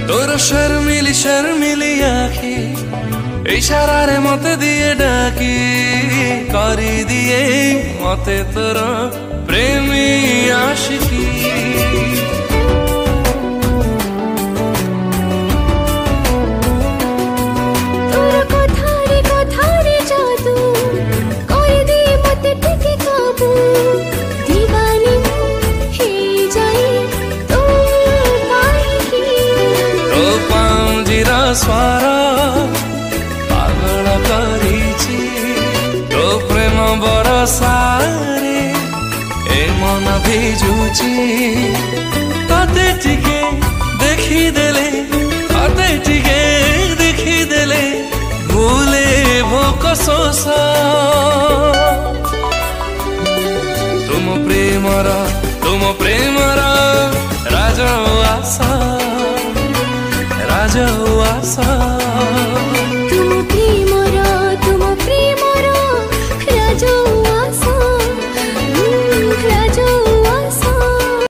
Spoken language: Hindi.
तोर शर्मिली शर्मिली आखि इशारा रे मते दिए डाकी करी दिए मते तोर प्रेमी आशिकी। स्वर पागल करिछि तो प्रेम बरसारे ए मन भिजुछि। तते टिके देखिदेले तते टिके देखिदेले भूले भोक शोष। तुम प्रेमर राज आशा राज आशा।